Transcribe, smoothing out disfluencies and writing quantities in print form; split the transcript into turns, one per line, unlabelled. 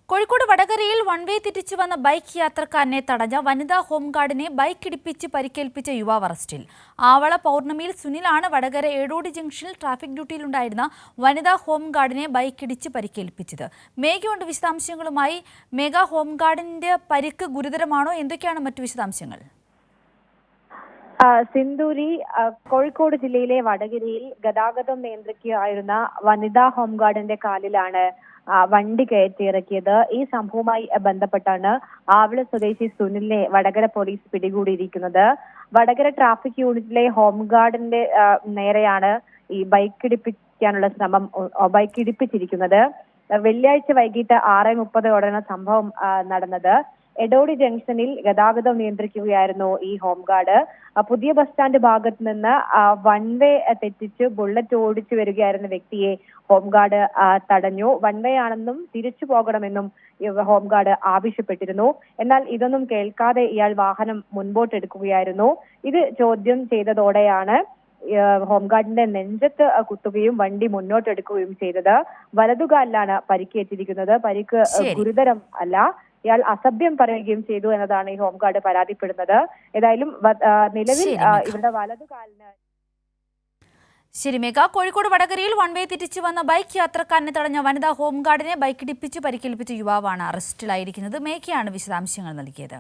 കോഴിക്കോട് വടകരയിൽ വൺവേ തിരിച്ചു വന്ന ബൈക്ക് യാത്രക്കാരനെ തടഞ്ഞ വനിതാ ഹോംഗാർഡിനെ ബൈക്ക് ഇടിപ്പിച്ച് പരിക്കേൽപ്പിച്ച യുവാവ് അറസ്റ്റിൽ. ആവള പൗർണമിയിൽ സുനിലാണ് വടകര ഏടോടി ജംഗ്ഷനിൽ ട്രാഫിക് ഡ്യൂട്ടിയിലുണ്ടായിരുന്ന വനിതാ ഹോംഗാർഡിനെ ബൈക്കിടിച്ച് പരിക്കേൽപ്പിച്ചത്. മേഘയുണ്ട് വിശദാംശങ്ങളുമായി. മേഘ, ഹോംഗാർഡിന്റെ പരിക്ക് ഗുരുതരമാണോ? എന്തൊക്കെയാണ് മറ്റു വിശദാംശങ്ങൾ?
സിന്ദൂരി കോഴിക്കോട് ജില്ലയിലെ വടകരയിൽ ഗതാഗതം നിയന്ത്രിക്കുകയായിരുന്ന വനിതാ ഹോംഗാർഡിന്റെ കാലിലാണ് വണ്ടി കയറ്റിയിറക്കിയത്. ഈ സംഭവവുമായി ബന്ധപ്പെട്ടാണ് ആവള സ്വദേശി സുനിലിനെ വടകര പോലീസ് പിടികൂടിയിരിക്കുന്നത്. വടകര ട്രാഫിക് യൂണിറ്റിലെ ഹോംഗാർഡിന്റെ നേരെയാണ് ഈ ബൈക്ക് ഇടിപ്പിച്ചിരിക്കുന്നത്. വെള്ളിയാഴ്ച വൈകിട്ട് 6:30 സംഭവം നടന്നത്. എടോടി ജംഗ്ഷനിൽ ഗതാഗതം നിയന്ത്രിക്കുകയായിരുന്നു ഈ ഹോംഗാർഡ്. പുതിയ ബസ് സ്റ്റാൻഡ് ഭാഗത്ത് നിന്ന് വൺവേ തെറ്റിച്ച് ബുള്ളറ്റ് ഓടിച്ചു വരികയായിരുന്ന വ്യക്തിയെ ഹോംഗാർഡ് തടഞ്ഞു. വൺവേ ആണെന്നും തിരിച്ചു പോകണമെന്നും ഹോംഗാർഡ് ആവശ്യപ്പെട്ടിരുന്നു. എന്നാൽ ഇതൊന്നും കേൾക്കാതെ ഇയാൾ വാഹനം മുൻപോട്ടെടുക്കുകയായിരുന്നു. ഇത് ചോദ്യം ചെയ്തതോടെയാണ് ഹോംഗാർഡിന്റെ നെഞ്ചത്ത് കുത്തുകയും വണ്ടി മുന്നോട്ടെടുക്കുകയും ചെയ്തത്. വലതുകാലിലാണ് പരിക്കേറ്റിരിക്കുന്നത്. പരിക്ക് ഗുരുതരം അല്ല. ഇയാൾ അസഭ്യം പറയുകയും ചെയ്തു എന്നതാണ് ഈ ഹോംഗാർഡ് പരാതിപ്പെടുന്നത്. ഏതായാലും നിലവിൽ ഇവരുടെ വലതുകാലിന്.
ശരി മേഘ, കോഴിക്കോട് വടകരയിൽ വൺവേ തിരിച്ചു വന്ന ബൈക്ക് യാത്രക്കാരനെ തടഞ്ഞ വനിതാ ഹോംഗാർഡിനെ ബൈക്കിടിപ്പിച്ച് പരിക്കേൽപ്പിച്ച യുവാവാണ് അറസ്റ്റിലായിരിക്കുന്നത്. മേഘയാണ് വിശദാംശങ്ങൾ നൽകിയത്.